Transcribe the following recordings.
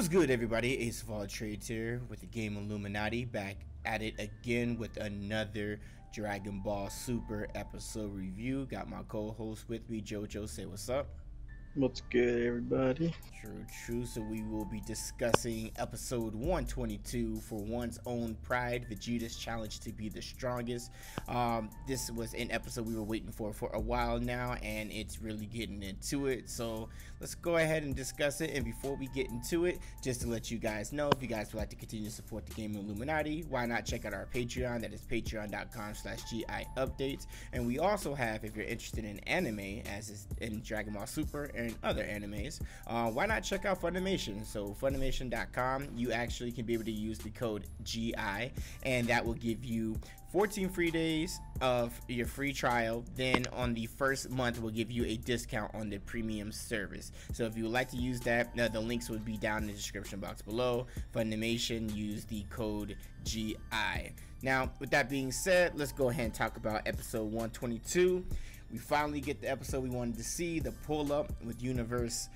What's good, everybody? Ace of all trades here with the game Illuminaughty, back at it again with another Dragon Ball Super episode review. Got my co-host with me, Jojo. Say what's up. What's good, everybody? True. So we will be discussing episode 122, For One's Own Pride, Vegeta's challenge to be the strongest. This was an episode we were waiting for a while now, and it's really getting into it. So let's go ahead and discuss it. And before we get into it, just to let you guys know, if you guys would like to continue to support the game Illuminaughty, why not check out our Patreon? That is patreon.com/GI updates. And we also have, if you're interested in anime, as is in Dragon Ball Super and other animes, why not check out Funimation? So Funimation.com, you actually can be able to use the code GI, and that will give you 14 free days of your free trial. Then on the first month, we'll give you a discount on the premium service. So if you would like to use that, the links would be down in the description box below. Funimation, use the code GI. Now, with that being said, let's go ahead and talk about episode 122. We finally get the episode we wanted to see, the pull-up with Universe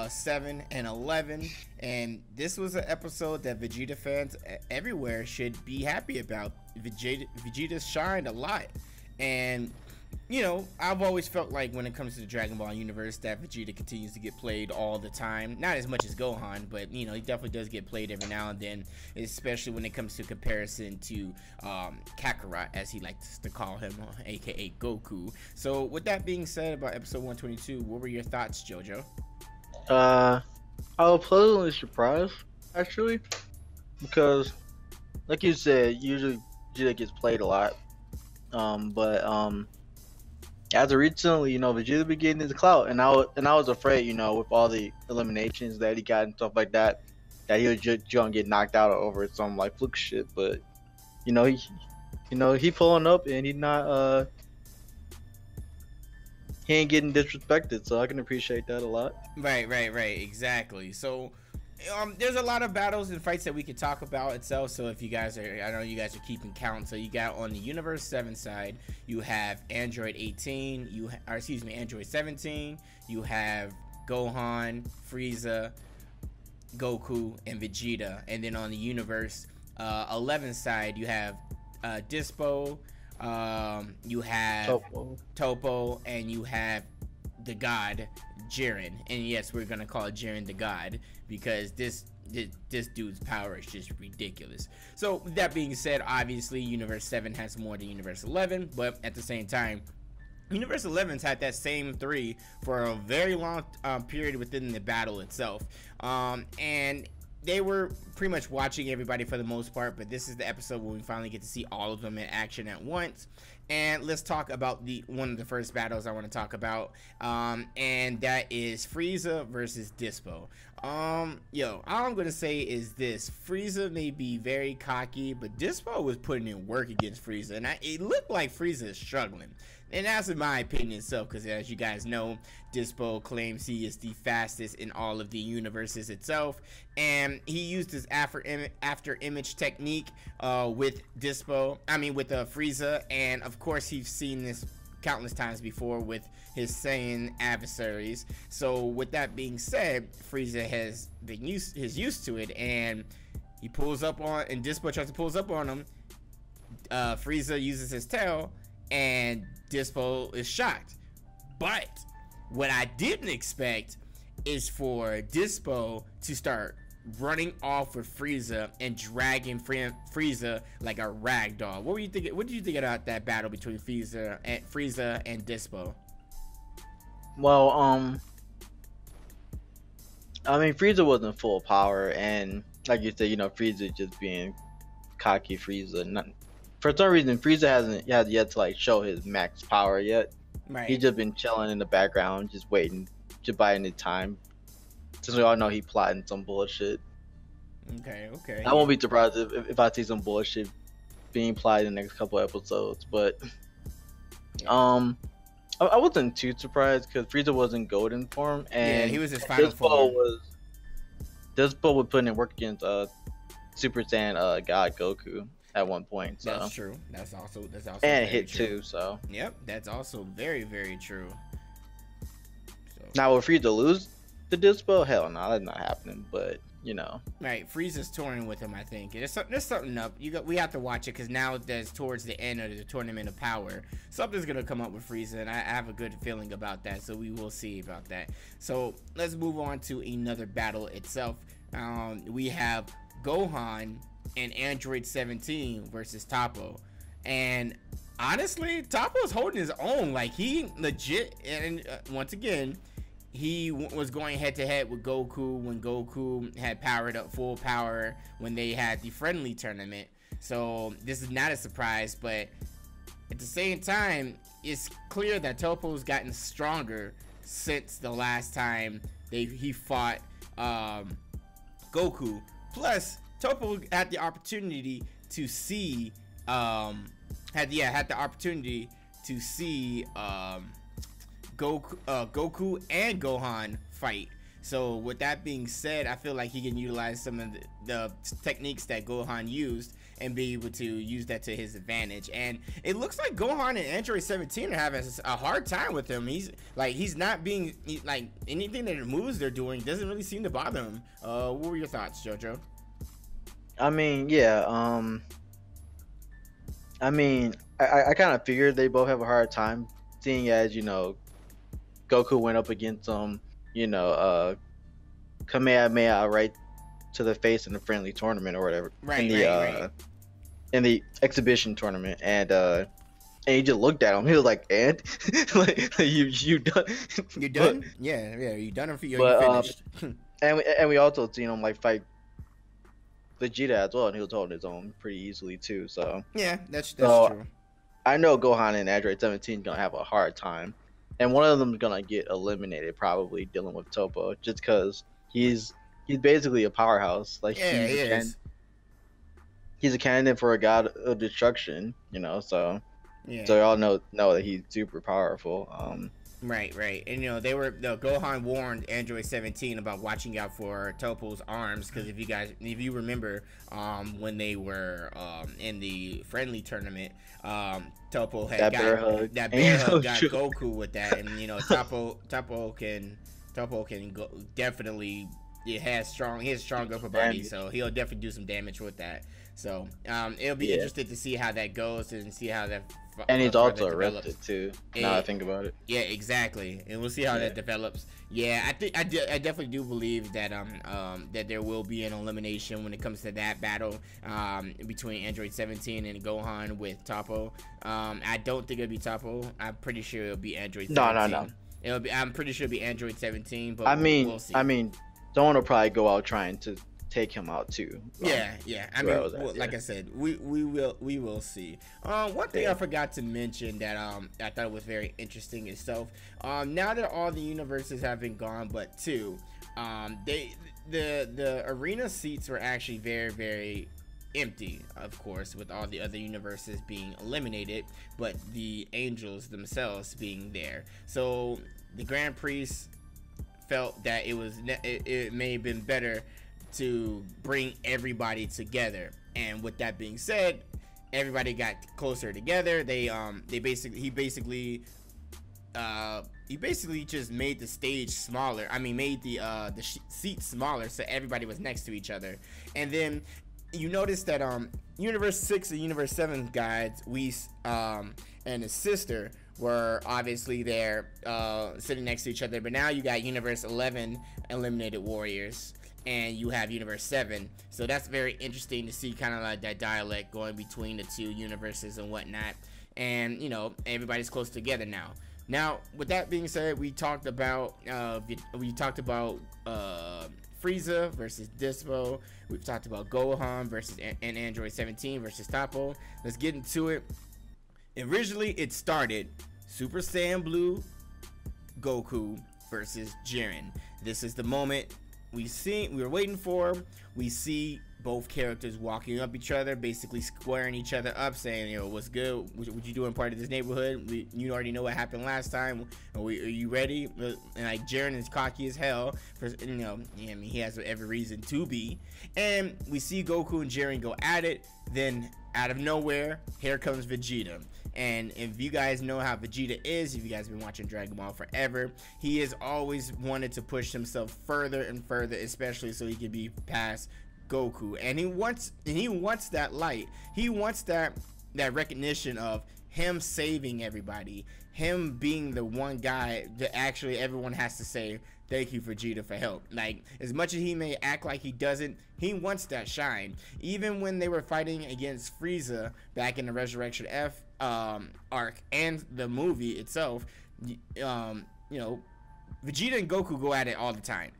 7 and 11, and this was an episode that Vegeta fans everywhere should be happy about. Vegeta shined a lot, and you know, I've always felt like when it comes to the Dragon Ball universe that Vegeta continues to get played all the time. Not as much as Gohan, but you know, he definitely does get played every now and then, especially when it comes to comparison to Kakarot, as he likes to call him, aka Goku. So with that being said about episode 122, what were your thoughts, Jojo? I was pleasantly surprised, actually, because, like you said, usually Vegeta gets played a lot. As of recently, Vegeta been getting his clout, and I was afraid, with all the eliminations that he got and stuff like that, that he was just gonna get knocked out over some like fluke shit. But he pulling up, and he ain't getting disrespected, so I can appreciate that a lot. Right, exactly. So there's a lot of battles and fights that we could talk about itself. So if you guys are, I know you guys are keeping count. So you got on the Universe 7 side, you have Android 18, Android 17, you have Gohan, Frieza, Goku, and Vegeta. And then on the Universe 11 side, you have Dispo, you have Topo, and you have the god Jaron. And yes, we're gonna call Jaron the god because this dude's power is just ridiculous. So with that being said, obviously Universe 7 has more than Universe 11, but at the same time, Universe 11's had that same 3 for a very long period within the battle itself, and they were pretty much watching everybody for the most part, but this is the episode where we finally get to see all of them in action at once. And let's talk about one of the first battles I want to talk about, and that is Frieza versus Dispo. All I'm gonna say is this: Frieza may be very cocky, but Dispo was putting in work against Frieza, and it looked like Frieza is struggling. And that's in my opinion itself, because as you guys know, Dispo claims he is the fastest in all of the universes itself, and he used his after image technique with Frieza, and of course he's seen this countless times before with his Saiyan adversaries. So with that being said, Frieza has been used to it, and he pulls up on, and Dispo tries to pull up on him. Frieza uses his tail, and Dispo is shocked. But what I didn't expect is for Dispo to start running off with Frieza and dragging Frieza like a rag doll. What did you think about that battle between Frieza and Dispo? Well, Frieza wasn't full power, and like you said, Frieza just being cocky Frieza. For some reason, Frieza hasn't yet to like show his max power yet. Right. He's just been chilling in the background, just waiting to buy any time. Since we all know he plotting some bullshit. Okay. I won't be surprised if I see some bullshit being plotted in the next couple episodes. But I wasn't too surprised because Frieza was in golden form, and he was his final form. Dispo was putting in work against Super Saiyan God Goku at one point. So that's true. That's also and hit true. Too. So yep, that's also very, very true. So now, will Frieza lose the Dispo? Hell no, that's not happening. But you know. Right, Frieza's touring with him, I think. There's something up. We have to watch it because now that's towards the end of the Tournament of Power. Something's gonna come up with Frieza, and I have a good feeling about that. So we will see about that. So let's move on to another battle itself. We have Gohan and Android 17 versus Topo, and honestly, Topo's holding his own. Like, he legit, and once again, he was going head to head with Goku when Goku had powered up full power when they had the friendly tournament. So this is not a surprise, but at the same time, it's clear that Topo's gotten stronger since the last time he fought Goku. Plus, Topo had the opportunity to see had the opportunity to see Goku and Gohan fight. So with that being said, I feel like he can utilize some of the techniques that Gohan used and be able to use that to his advantage. And it looks like Gohan and Android 17 are having a hard time with him. He's not being like, anything that moves they're doing doesn't really seem to bother him. What were your thoughts, Jojo? I mean, yeah. I mean, I kind of figured they both have a hard time, seeing as, you know, Goku went up against Kamehameha right to the face in the friendly tournament or whatever. Right. In the exhibition tournament, and he just looked at him. He was like, "And like, you done? You done? Yeah. You done? Or you finished?" and we also seen him like fight Vegeta as well, and he was holding his own pretty easily too. So yeah, that's true. I know Gohan and Android 17 gonna have a hard time, and one of them is gonna get eliminated, probably dealing with Topo, just because he's basically a powerhouse. Like, yeah, he is. He's a candidate for a god of destruction, you know. So yeah. So y'all know that he's super powerful. Right. And Gohan warned Android 17 about watching out for Topo's arms, because if you remember, when they were in the friendly tournament, Topo had that bear hug got Goku with that, and Topo can go, definitely. He has strong upper body, so he'll definitely do some damage with that. So it'll be interesting to see how that goes and see how that. And he's also arrested too. Now I think about it. Yeah, exactly. And we'll see how that develops. Yeah, I definitely do believe that that there will be an elimination when it comes to that battle between Android 17 and Gohan with Topo. I don't think it'll be Topo. I'm pretty sure it'll be Android 17. No. I'm pretty sure it'll be Android 17. But we'll see. Someone will probably go out trying to take him out too. Yeah. I mean, like I said, we will see. One thing I forgot to mention that I thought was very interesting itself. Now that all the universes have been gone but two, the arena seats were actually very, very empty, of course, with all the other universes being eliminated, but the angels themselves being there. So the Grand Priest felt that it may have been better to bring everybody together, and with that being said, everybody got closer together. He basically just made the stage smaller. I mean, made the seats smaller, so everybody was next to each other. And then you notice that Universe 6 and Universe 7 guys, Whis and his sister, were obviously there sitting next to each other, but now you got Universe 11 eliminated warriors, and you have Universe 7. So that's very interesting to see, kind of like that dialect going between the two universes and whatnot. And, you know, everybody's close together now. Now, with that being said, we talked about Frieza versus Dispo. We've talked about Gohan versus and Android 17 versus Topo. Let's get into it. Originally, it started Super Saiyan Blue Goku versus Jaron. This is the moment we were waiting for. We see both characters walking up each other, basically squaring each other up, saying, you know, what's good? What you doing part of this neighborhood? You already know what happened last time. Are you ready? And like, Jaron is cocky as hell. You know, I mean, he has every reason to be. And we see Goku and Jaron go at it. Then out of nowhere, here comes Vegeta. And if you guys know how Vegeta is, if you guys have been watching Dragon Ball forever, he has always wanted to push himself further and further, especially so he can be past Goku. And he wants that light. He wants that recognition of him saving everybody, him being the one guy that actually everyone has to say thank you, Vegeta, for help. Like, as much as he may act like he doesn't, he wants that shine. Even when they were fighting against Frieza back in the Resurrection F arc and the movie itself, you know, Vegeta and Goku go at it all the time.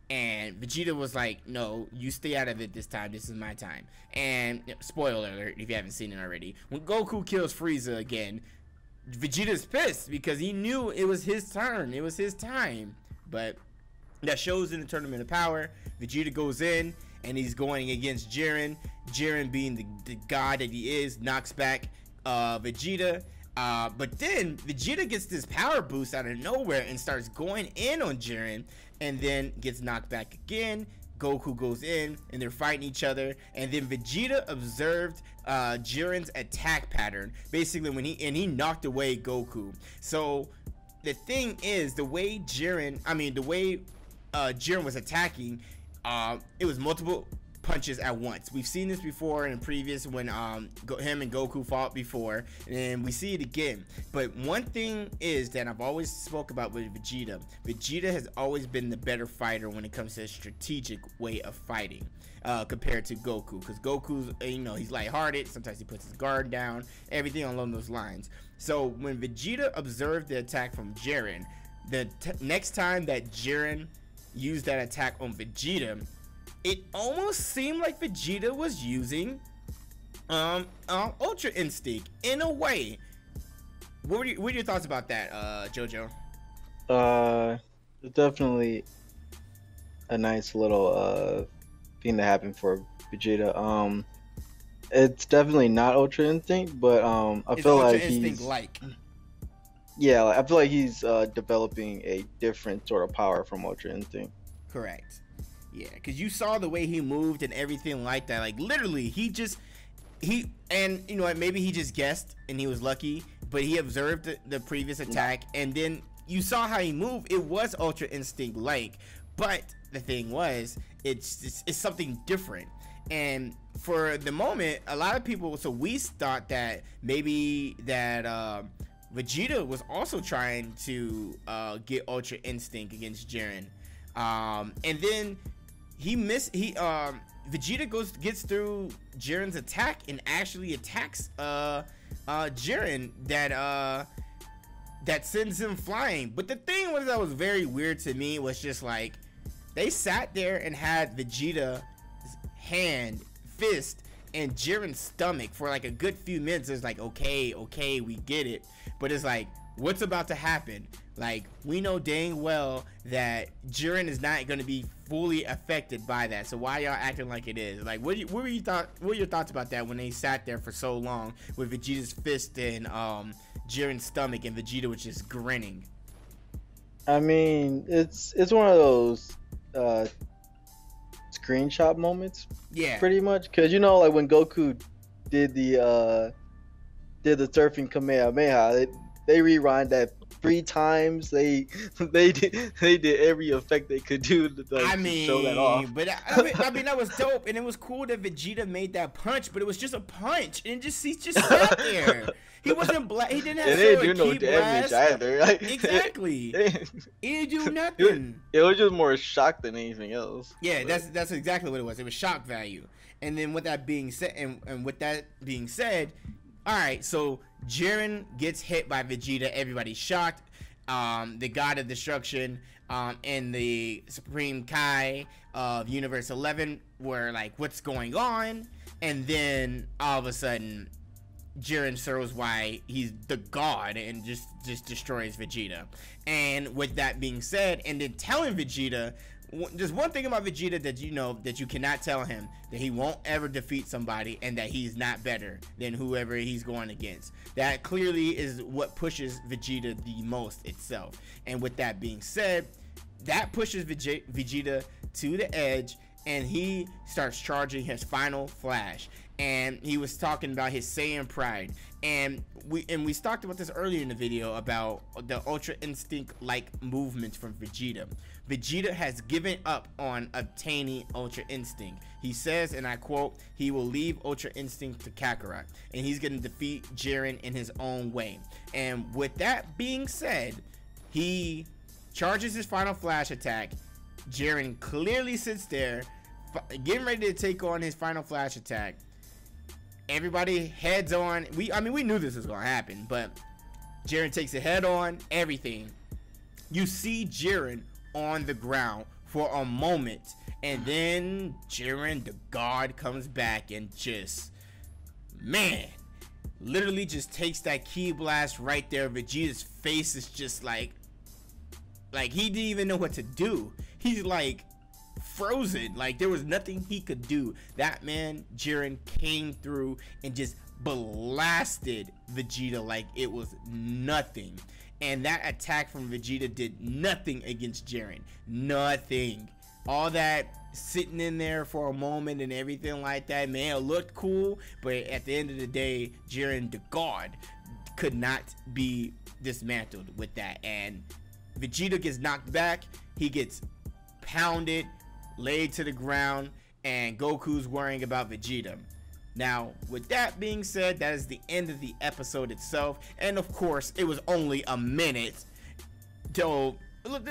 And Vegeta was like, no, you stay out of it this time. This is my time. And spoiler alert if you haven't seen it already. When Goku kills Frieza again, Vegeta's pissed because he knew it was his turn. It was his time. But that shows in the Tournament of Power. Vegeta goes in and he's going against Jaron. Jaron, being the god that he is, knocks back Vegeta. But then Vegeta gets this power boost out of nowhere and starts going in on Jaron, and then gets knocked back again. Goku goes in and they're fighting each other, and then Vegeta observed Jiren's attack pattern basically when he knocked away Goku. So the thing is, the way Jiren was attacking, it was multiple punches at once. We've seen this before in previous when him and Goku fought before, and we see it again. But one thing is that I've always spoke about with Vegeta. Vegeta has always been the better fighter when it comes to a strategic way of fighting compared to Goku, because Goku's, you know, he's lighthearted. Sometimes he puts his guard down, everything along those lines. So when Vegeta observed the attack from Jiren, the next time that Jiren used that attack on Vegeta, it almost seemed like Vegeta was using Ultra Instinct in a way. What are your thoughts about that, Jojo? It's definitely a nice little thing that happened for Vegeta. It's definitely not Ultra Instinct, but I feel like he's yeah, I feel like he's developing a different sort of power from Ultra Instinct. Correct. Yeah, because you saw the way he moved and everything like that. Like, literally, and you know what, maybe he just guessed and he was lucky, but he observed the previous attack, and then you saw how he moved. It was Ultra Instinct like, but the thing was, it's something different. And for the moment, a lot of people, so we thought that maybe that Vegeta was also trying to get Ultra Instinct against Jiren, and then Vegeta gets through Jiren's attack and actually attacks Jiren, that sends him flying. But the thing was that was very weird to me was just like, they sat there and had Vegeta's hand, fist, and Jiren's stomach for like a good few minutes. It's like, okay, we get it. But it's like, what's about to happen? Like, we know dang well that Jiren is not going to be fully affected by that. So why y'all acting like it is? Like, what were your thoughts about that when they sat there for so long with Vegeta's fist and Jiren's stomach, and Vegeta was just grinning? I mean, it's one of those screenshot moments. Yeah, pretty much, because you know, like when Goku did the surfing Kamehameha, they rewind that 3 times. They did every effect they could do to, like, to show that off. But I mean that was dope, and it was cool that Vegeta made that punch, but it was just a punch, and he just sat there. He wasn't black. He didn't have to do no damage either. Like, exactly. He didn't do nothing. It was just more shock than anything else. Yeah, that's exactly what it was. It was shock value. And then with that being said, all right, so Jiren gets hit by Vegeta. Everybody's shocked. The God of Destruction and the Supreme Kai of Universe 11 were like, what's going on? And then all of a sudden, Jiren shows why he's the god and just destroys Vegeta. And with that being said, and then telling Vegeta, just one thing about Vegeta that you know that you cannot tell him, that he won't ever defeat somebody and that he's not better than whoever he's going against. That clearly is what pushes Vegeta the most itself. And with that being said, that pushes Vegeta to the edge, and he starts charging his final flash. And he was talking about his Saiyan pride, And we talked about this earlier in the video about the Ultra Instinct like movements from Vegeta. Vegeta has given up on obtaining Ultra Instinct. He says, and I quote, he will leave Ultra Instinct to Kakarot, and he's going to defeat Jaron in his own way. And with that being said, he charges his final flash attack. Jaron clearly sits there, getting ready to take on his final flash attack. Everybody heads on. We knew this was gonna happen, but Jaron takes it head on. Everything. You see Jaron on the ground for a moment, and then Jaron the God comes back and just, man, literally just takes that ki blast right there. Vegeta's face is just like he didn't even know what to do. He's like frozen, like there was nothing he could do. That man Jaron came through and just blasted Vegeta like it was nothing. And that attack from Vegeta did nothing against Jaron. Nothing. All that sitting in there for a moment and everything like that, man, it looked cool, but at the end of the day, Jaron the God could not be dismantled with that. And Vegeta gets knocked back, he gets pounded, laid to the ground, and Goku's worrying about Vegeta. Now, with that being said, that is the end of the episode itself, and of course, it was only a minute. So, look,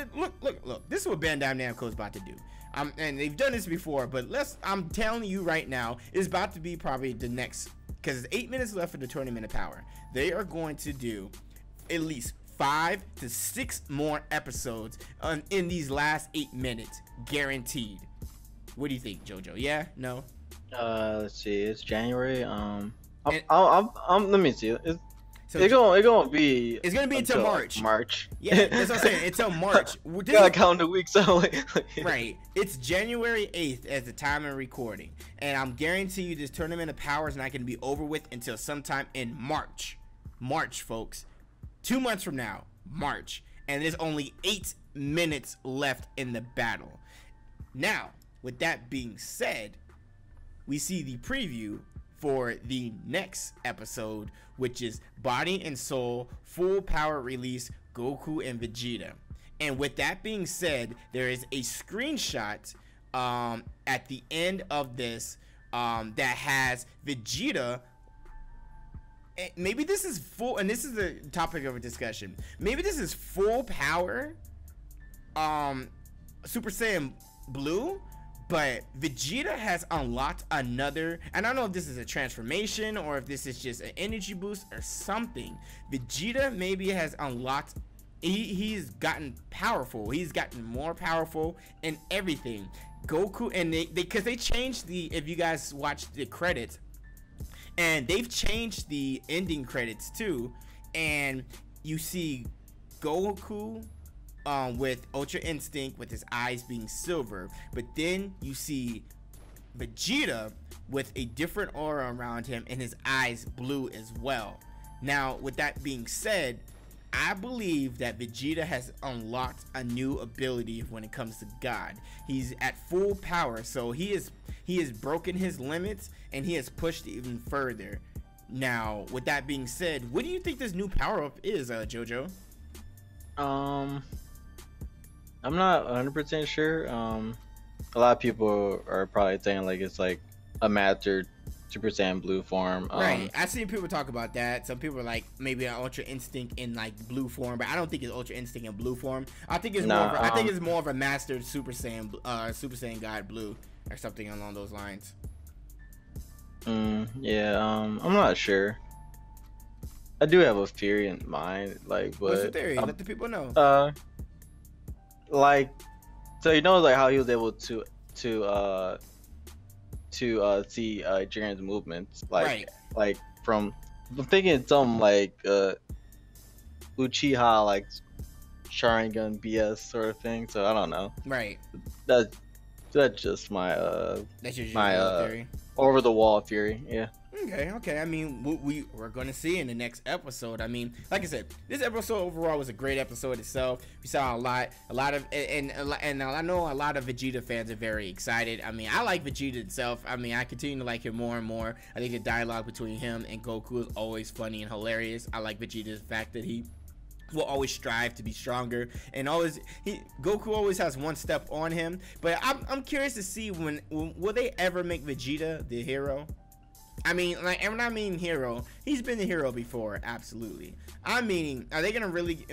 this is what Bandai Namco is about to do. And they've done this before, but I'm telling you right now, it's about to be probably the next, because there's 8 minutes left for the Tournament of Power. They are going to do at least 5 to 6 more episodes in these last 8 minutes, guaranteed. What do you think, Jojo? Yeah? No? Let's see. It's January. Let me see. It's gonna be until March. March. Yeah, that's what I'm saying. Until March. Gotta count the weeks. Right. It's January 8th as the time of recording, and I'm guarantee you this Tournament of Power is not gonna be over with until sometime in March. March, folks. 2 months from now, March, and there's only 8 minutes left in the battle. Now, with that being said, we see the preview for the next episode, which is Body and Soul Full Power Release Goku and Vegeta. And with that being said, there is a screenshot at the end of this that has Vegeta. Maybe this is full, and this is the topic of a discussion. Maybe this is full power Super Saiyan Blue, but Vegeta has unlocked another, and I don't know if this is a transformation or if this is just an energy boost or something. Vegeta maybe has unlocked, he's gotten powerful. He's gotten more powerful in everything. Goku, and because they changed if you guys watch the credits, and they've changed the ending credits too, and you see Goku with Ultra Instinct with his eyes being silver, but then you see Vegeta with a different aura around him and his eyes blue as well. Now, with that being said, I believe that Vegeta has unlocked a new ability when it comes to God. He's at full power, so he has broken his limits and he has pushed even further. Now, with that being said, what do you think this new power up is, Jojo? I'm not 100% sure. A lot of people are probably saying like it's like a mastered Super Saiyan Blue form. Right. I've seen people talk about that. Some people are like maybe an Ultra Instinct in like blue form, but I don't think it's Ultra Instinct in blue form. I think it's more of a mastered Super Saiyan God Blue or something along those lines. Yeah. I'm not sure. I do have a theory in mind, like, but what's your theory? Let the people know. Like, so you know, like how he was able to see Jaren's movements, like, right. Like from, I'm thinking something like Uchiha, like Sharingan BS sort of thing. So I don't know. Right. That's just my theory. Over the wall theory. Yeah. Okay. I mean, what we're gonna see in the next episode. I mean, like I said, this episode overall was a great episode itself. We saw a lot of, and I know a lot of Vegeta fans are very excited. I mean, I like Vegeta itself. I mean, I continue to like him more and more. I think the dialogue between him and Goku is always funny and hilarious. I like Vegeta's fact that he will always strive to be stronger, and Goku always has one step on him. But I'm curious to see when will they ever make Vegeta the hero? I mean, like, and when I mean hero, he's been the hero before, absolutely. I mean, are they gonna really?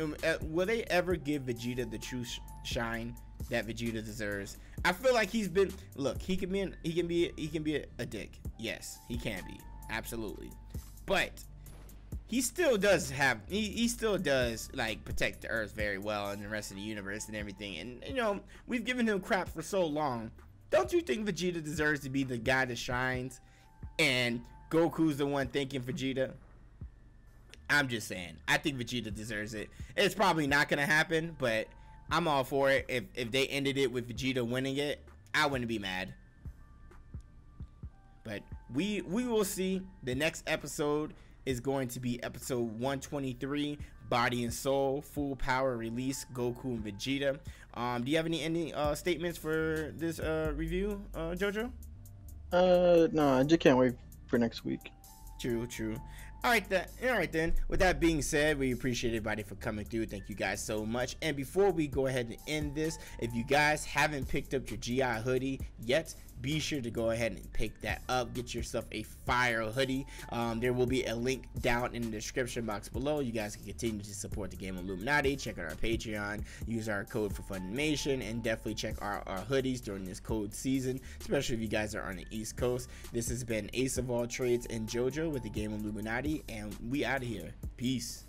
Will they ever give Vegeta the true shine that Vegeta deserves? I feel like he's been. Look, he can be a dick. Yes, he can be, absolutely. But he still does have. He still does like protect the Earth very well and the rest of the universe and everything. And you know, we've given him crap for so long. Don't you think Vegeta deserves to be the guy that shines? And Goku's the one thanking Vegeta? I'm just saying. I think Vegeta deserves it. It's probably not going to happen, but I'm all for it. If they ended it with Vegeta winning it, I wouldn't be mad. But we will see. The next episode is going to be episode 123, Body and Soul, Full Power Release, Goku and Vegeta. Do you have any statements for this review, Jojo? No, I just can't wait for next week. True. All right then. With that being said, we appreciate everybody for coming through. Thank you guys so much. And before we go ahead and end this, if you guys haven't picked up your GI hoodie yet, be sure to go ahead and pick that up. Get yourself a fire hoodie. There will be a link down in the description box below. You guys can continue to support the game Illuminaughty. Check out our Patreon. Use our code for Funimation, and definitely check our hoodies during this cold season, especially if you guys are on the East Coast. This has been Ace of All Trades and Jojo with the game Illuminaughty, and we out of here. Peace.